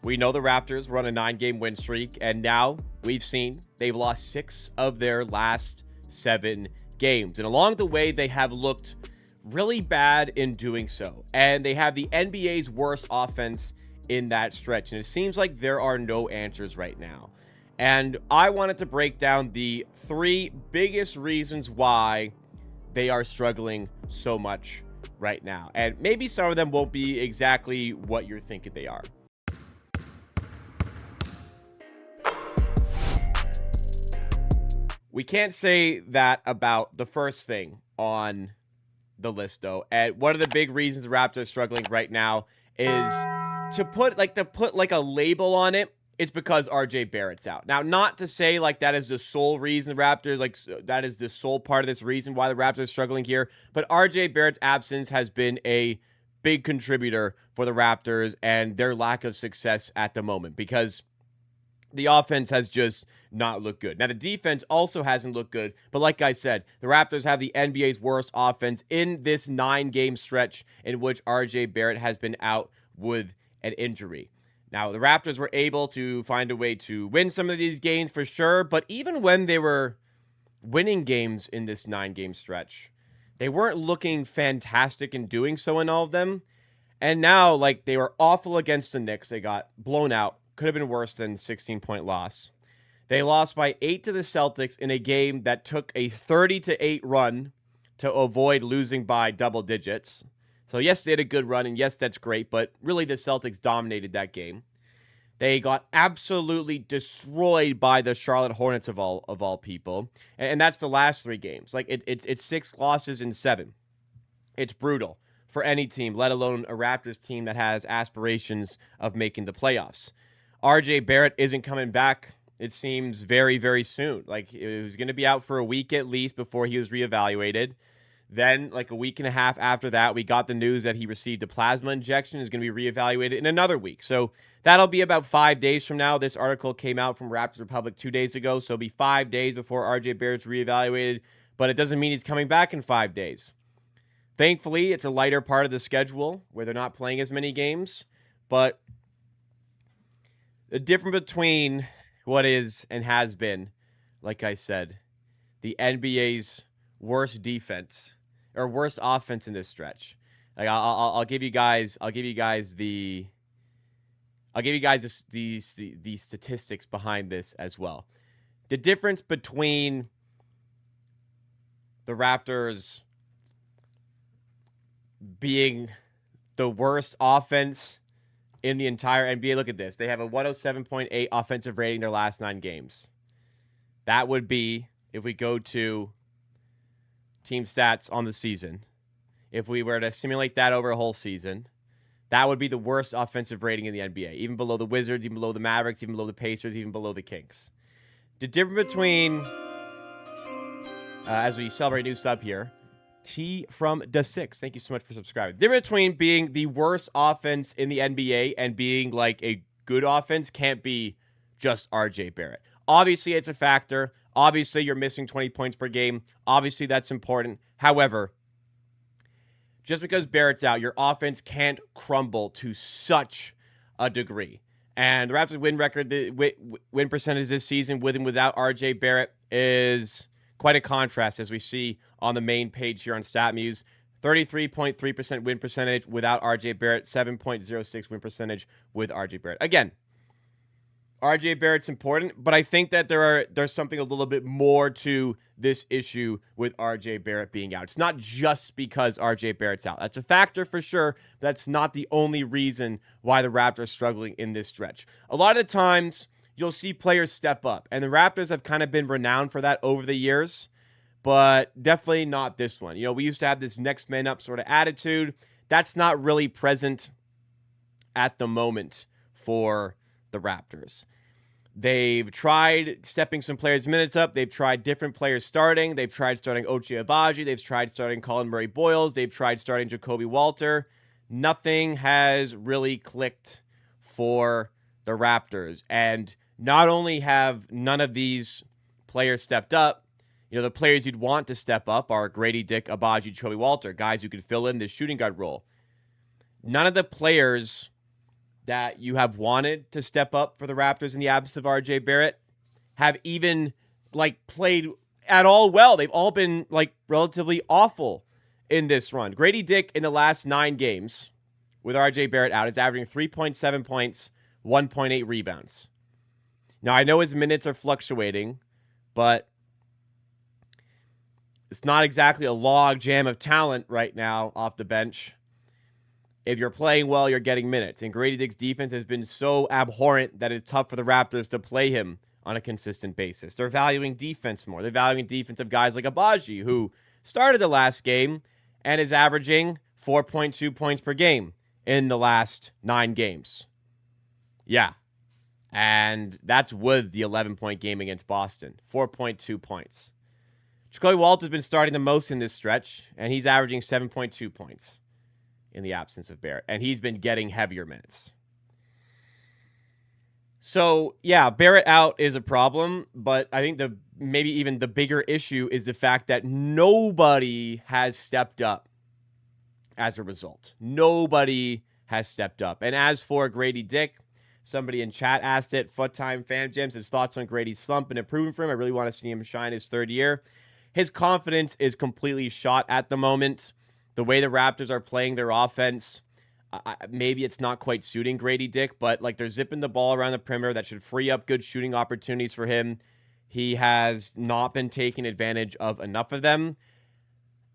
We know the Raptors were on a 9-game win streak, and now we've seen they've lost 6 of their last 7 games. And along the way, they have looked really bad in doing so. And they have the NBA's worst offense in that stretch. And it seems like there are no answers right now. And I wanted to break down the 3 biggest reasons why they are struggling so much right now. And maybe some of them won't be exactly what you're thinking they are. We can't say that about the first thing on the list, though. And one of the big reasons the Raptors are struggling right now is to put a label on it. It's because RJ Barrett's out. Now, not to say like that is the sole reason the Raptors, like that is the sole part of this reason why the Raptors are struggling here. But RJ Barrett's absence has been a big contributor for the Raptors and their lack of success at the moment, because the offense has just not looked good. Now, the defense also hasn't looked good, but like I said, the Raptors have the NBA's worst offense in this 9-game stretch in which RJ Barrett has been out with an injury. Now, the Raptors were able to find a way to win some of these games for sure, but even when they were winning games in this 9-game stretch, they weren't looking fantastic in doing so in all of them. And now, like, they were awful against the Knicks. They got blown out. Could have been worse than 16-point loss. They lost by 8 to the Celtics in a game that took a 30-8 run to avoid losing by double digits. So yes, they had a good run, and yes, that's great, but really the Celtics dominated that game. They got absolutely destroyed by the Charlotte Hornets of all people, and that's the last 3 games. Like it's 6 losses in 7. It's brutal for any team, let alone a Raptors team that has aspirations of making the playoffs. RJ Barrett isn't coming back, it seems, very, very soon. Like, it was going to be out for a week at least before he was reevaluated. Then, like a week and a half after that, we got the news that he received a plasma injection, is going to be reevaluated in another week. So that'll be about 5 days from now. This article came out from Raptors Republic 2 days ago, so it'll be 5 days before RJ Barrett's reevaluated, but it doesn't mean he's coming back in 5 days. Thankfully, it's a lighter part of the schedule where they're not playing as many games, but the difference between what is and has been, like I said, the NBA's worst defense or worst offense in this stretch. Like I'll give you guys the statistics behind this as well. The difference between the Raptors being the worst offense in the entire NBA. Look at this. They have a 107.8 offensive rating their last 9 games. That would be, if we go to team stats on the season, if we were to simulate that over a whole season, that would be the worst offensive rating in the NBA, even below the Wizards, even below the Mavericks, even below the Pacers, even below the Kings. The difference between, as we celebrate new sub here, T from the 6. Thank you so much for subscribing. The difference between being the worst offense in the NBA and being like a good offense can't be just RJ Barrett. Obviously, it's a factor. Obviously, you're missing 20 points per game. Obviously, that's important. However, just because Barrett's out, your offense can't crumble to such a degree. And the Raptors' win record, the win percentage this season with and without RJ Barrett is quite a contrast, as we see on the main page here on StatMuse. 33.3% win percentage without RJ Barrett, 7.06 win percentage with RJ Barrett. Again, RJ Barrett's important, but I think that there's something a little bit more to this issue with RJ Barrett being out. It's not just because RJ Barrett's out. That's a factor for sure, but that's not the only reason why the Raptors are struggling in this stretch. A lot of the times, you'll see players step up, and the Raptors have kind of been renowned for that over the years, but definitely not this one. You know, we used to have this next man up sort of attitude. That's not really present at the moment for the Raptors. They've tried stepping some players' minutes up. They've tried different players starting. They've tried starting Ochai Agbaji. They've tried starting Colin Murray-Boyles. They've tried starting Jakob Poeltl. Nothing has really clicked for the Raptors. And not only have none of these players stepped up, you know, the players you'd want to step up are Grady Dick, Agbaji, Jakob Poeltl, guys who could fill in this shooting guard role. None of the players that you have wanted to step up for the Raptors in the absence of RJ Barrett have even like played at all well. They've all been like relatively awful in this run. Grady Dick in the last 9 games with RJ Barrett out is averaging 3.7 points, 1.8 rebounds. Now, I know his minutes are fluctuating, but it's not exactly a log jam of talent right now off the bench. If you're playing well, you're getting minutes. And Grady Dick's defense has been so abhorrent that it's tough for the Raptors to play him on a consistent basis. They're valuing defense more. They're valuing defense of guys like Abaji, who started the last game and is averaging 4.2 points per game in the last 9 games. Yeah. And that's with the 11-point game against Boston. 4.2 points. Jakob Poeltl has been starting the most in this stretch, and he's averaging 7.2 points in the absence of Barrett. And he's been getting heavier minutes. So, yeah, Barrett out is a problem, but I think maybe even the bigger issue is the fact that nobody has stepped up as a result. Nobody has stepped up. And as for Grady Dick, somebody in chat asked it, Foot Time Fan Jams, his thoughts on Grady's slump and improving for him. I really want to see him shine his 3rd year. His confidence is completely shot at the moment. The way the Raptors are playing their offense, maybe it's not quite suiting Grady Dick, but like they're zipping the ball around the perimeter. That should free up good shooting opportunities for him. He has not been taking advantage of enough of them.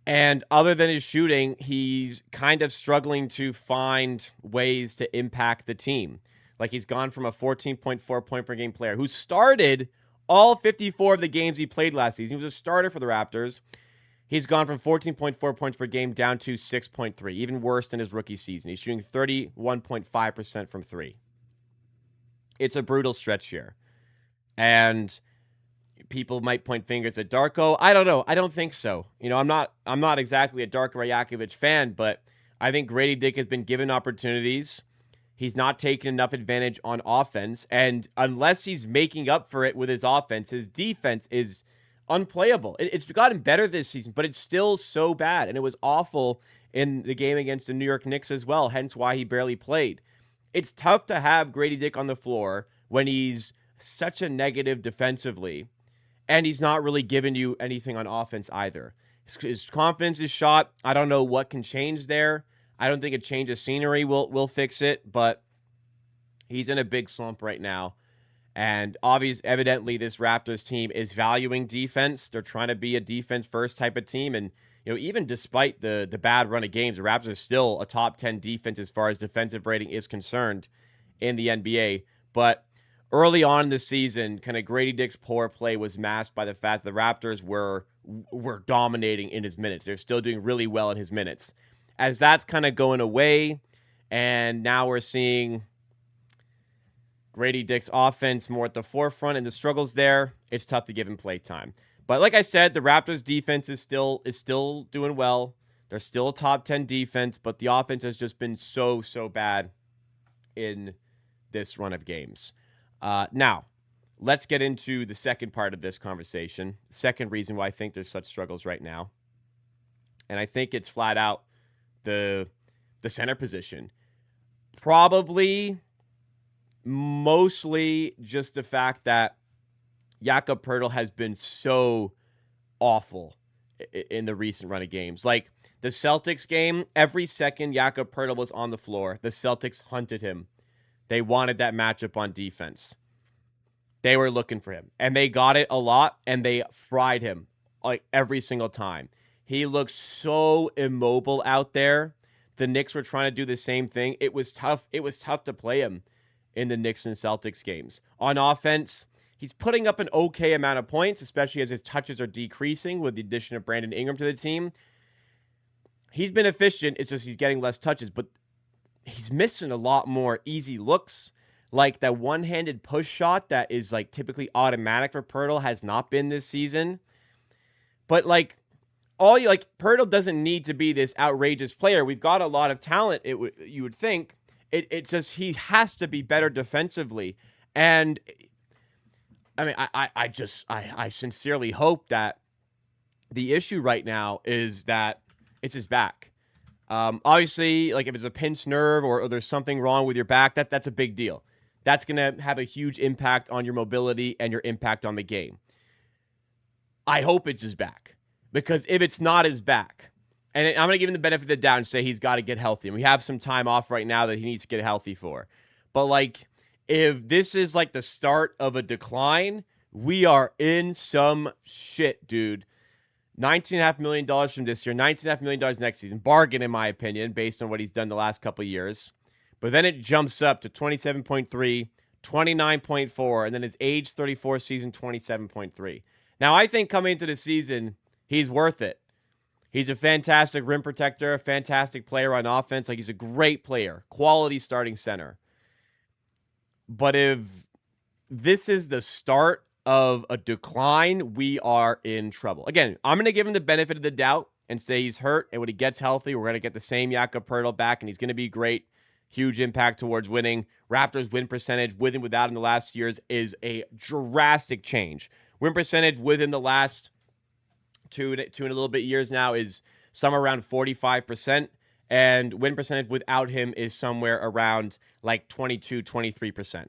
And other than his shooting, he's kind of struggling to find ways to impact the team. Like he's gone from a 14.4 point per game player who started all 54 of the games he played last season. He was a starter for the Raptors. He's gone from 14.4 points per game down to 6.3, even worse than his rookie season. He's shooting 31.5% from 3. It's a brutal stretch here. And people might point fingers at Darko. I don't know. I don't think so. You know, I'm not exactly a Darko Rajakovic fan, but I think Grady Dick has been given opportunities. He's not taking enough advantage on offense, and unless he's making up for it with his offense, his defense is unplayable. It's gotten better this season, but it's still so bad, and it was awful in the game against the New York Knicks as well, hence why he barely played. It's tough to have Grady Dick on the floor when he's such a negative defensively, and he's not really giving you anything on offense either. His confidence is shot. I don't know what can change there. I don't think a change of scenery will fix it, but he's in a big slump right now. And evidently, this Raptors team is valuing defense. They're trying to be a defense-first type of team. And you know, even despite the bad run of games, the Raptors are still a top 10 defense as far as defensive rating is concerned in the NBA. But early on in the season, kind of Grady Dick's poor play was masked by the fact the Raptors were dominating in his minutes. They're still doing really well in his minutes. As that's kind of going away, and now we're seeing Grady Dick's offense more at the forefront and the struggles there, it's tough to give him play time. But like I said, the Raptors defense is still doing well. They're still a top 10 defense, but the offense has just been so bad in this run of games. Now, let's get into the second part of this conversation. The second reason why I think there's such struggles right now. And I think it's flat out the center position. Probably mostly just the fact that Jakob Poeltl has been so awful in the recent run of games. Like the Celtics game, every second Jakob Poeltl was on the floor, the Celtics hunted him. They wanted that matchup on defense. They were looking for him, and they got it a lot, and they fried him like every single time. He looked so immobile out there. The Knicks were trying to do the same thing. It was tough. It was tough to play him in the Knicks and Celtics games. On offense, he's putting up an okay amount of points, especially as his touches are decreasing with the addition of Brandon Ingram to the team. He's been efficient. It's just he's getting less touches, but he's missing a lot more easy looks. Like that one-handed push shot that is like typically automatic for Poeltl has not been this season. But like Poeltl doesn't need to be this outrageous player. We've got a lot of talent. You would think it's just he has to be better defensively. And I mean, I sincerely hope that the issue right now is that it's his back. Obviously, like if it's a pinched nerve or there's something wrong with your back, that's a big deal. That's going to have a huge impact on your mobility and your impact on the game. I hope it's his back, because if it's not his back, and I'm going to give him the benefit of the doubt and say he's got to get healthy. And we have some time off right now that he needs to get healthy for. But like, if this is like the start of a decline, we are in some shit, dude. $19.5 million from this year, $19.5 million next season. Bargain, in my opinion, based on what he's done the last couple of years. But then it jumps up to 27.3, 29.4, and then his age 34 season, 27.3. Now, I think coming into the season, he's worth it. He's a fantastic rim protector, a fantastic player on offense. Like, he's a great player, quality starting center. But if this is the start of a decline, we are in trouble. Again, I'm going to give him the benefit of the doubt and say he's hurt, and when he gets healthy, we're going to get the same Jakob Poeltl back, and he's going to be great. Huge impact towards winning. Raptors win percentage with and without in the last years is a drastic change. Win percentage within the last two and a little bit years now is somewhere around 45%. And win percentage without him is somewhere around like 22, 23%.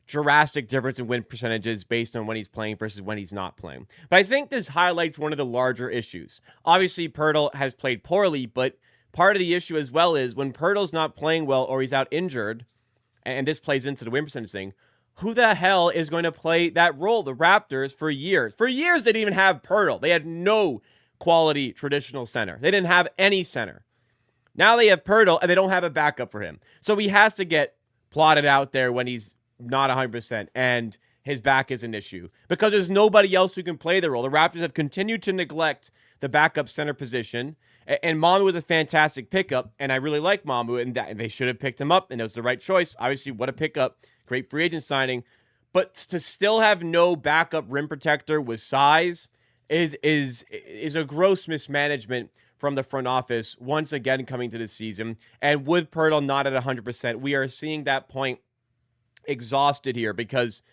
Drastic difference in win percentages based on when he's playing versus when he's not playing. But I think this highlights one of the larger issues. Obviously, Poeltl has played poorly, but part of the issue as well is when Poeltl's not playing well or he's out injured, and this plays into the win percentage thing, who the hell is going to play that role? The Raptors for years. For years, they didn't even have Poeltl. They had no quality traditional center. They didn't have any center. Now they have Poeltl, and they don't have a backup for him. So he has to get plotted out there when he's not 100%, and his back is an issue. Because there's nobody else who can play the role. The Raptors have continued to neglect the backup center position, and Mamu was a fantastic pickup, and I really like Mamu, and they should have picked him up, and it was the right choice. Obviously, what a pickup. Great free agent signing. But to still have no backup rim protector with size is a gross mismanagement from the front office, once again coming to this season. And with Poeltl not at 100%, we are seeing that point exhausted here because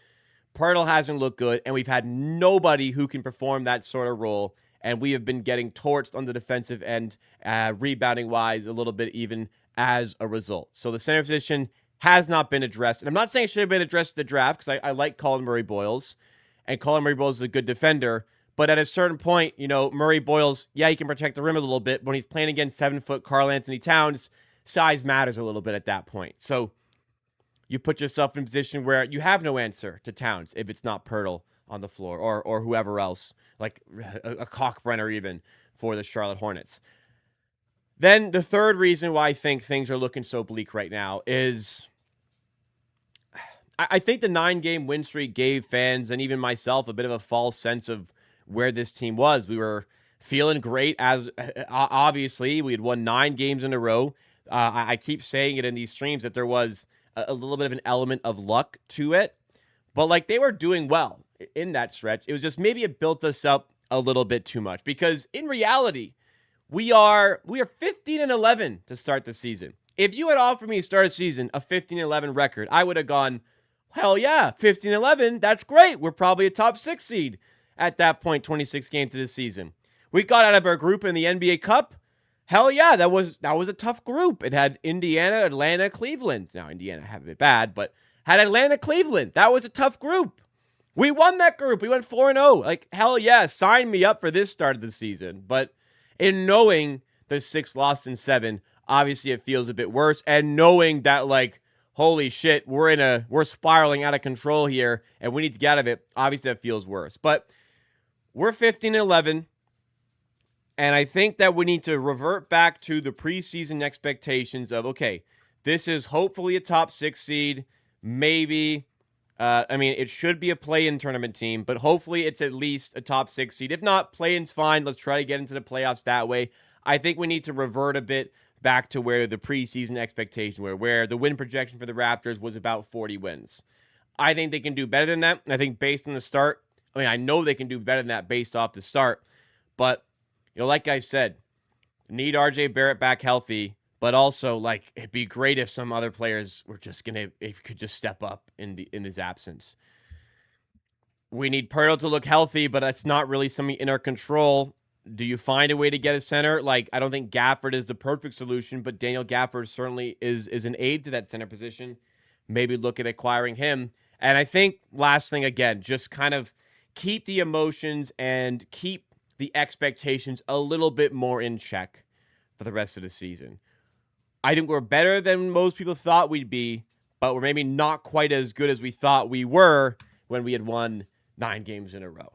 Poeltl hasn't looked good, and we've had nobody who can perform that sort of role. And we have been getting torched on the defensive end, rebounding-wise, a little bit even as a result. So the center position has not been addressed. And I'm not saying it should have been addressed at the draft, because I like Colin Murray-Boyles. And Colin Murray-Boyles is a good defender. But at a certain point, you know, Murray-Boyles, yeah, he can protect the rim a little bit. But when he's playing against 7-foot Karl-Anthony Towns, size matters a little bit at that point. So you put yourself in a position where you have no answer to Towns if it's not Poeltl on the floor or whoever else, like a Cockbrenner even for the Charlotte Hornets. Then the third reason why I think things are looking so bleak right now is I think the 9-game win streak gave fans and even myself a bit of a false sense of where this team was. We were feeling great, as obviously we had won 9 games in a row. I keep saying it in these streams that there was a little bit of an element of luck to it, but like they were doing well in that stretch. It was just maybe it built us up a little bit too much, because in reality, we are 15-11 to start the season. If you had offered me to start a season a 15-11 record, I would have gone, hell yeah, 15-11, that's great. We're probably a top 6 seed at that point, 26 games to the season. We got out of our group in the NBA Cup. Hell yeah, that was a tough group. It had Indiana, Atlanta, Cleveland. Now, Indiana had a bit bad, but had Atlanta, Cleveland. That was a tough group. We won that group. We went 4-0. Like, hell yeah, sign me up for this start of the season. But in knowing the 6 loss in 7, obviously it feels a bit worse. And knowing that, like, holy shit, we're spiraling out of control here and we need to get out of it, obviously that feels worse. But we're 15-11. And I think that we need to revert back to the preseason expectations of, okay, this is hopefully a top 6 seed, maybe. It should be a play-in tournament team, but hopefully it's at least a top 6 seed. If not, play-in's fine. Let's try to get into the playoffs that way. I think we need to revert a bit back to where the preseason expectation were, where the win projection for the Raptors was about 40 wins. I think they can do better than that. And I think based on the start, I know they can do better than that based off the start. But, like I said, need RJ Barrett back healthy. But also, like, it'd be great if some other players were just if could just step up in his absence. We need Poeltl to look healthy, but that's not really something in our control. Do you find a way to get a center? Like, I don't think Gafford is the perfect solution, but Daniel Gafford certainly is an aid to that center position. Maybe look at acquiring him. And I think last thing, again, just kind of keep the emotions and keep the expectations a little bit more in check for the rest of the season. I think we're better than most people thought we'd be, but we're maybe not quite as good as we thought we were when we had won 9 games in a row.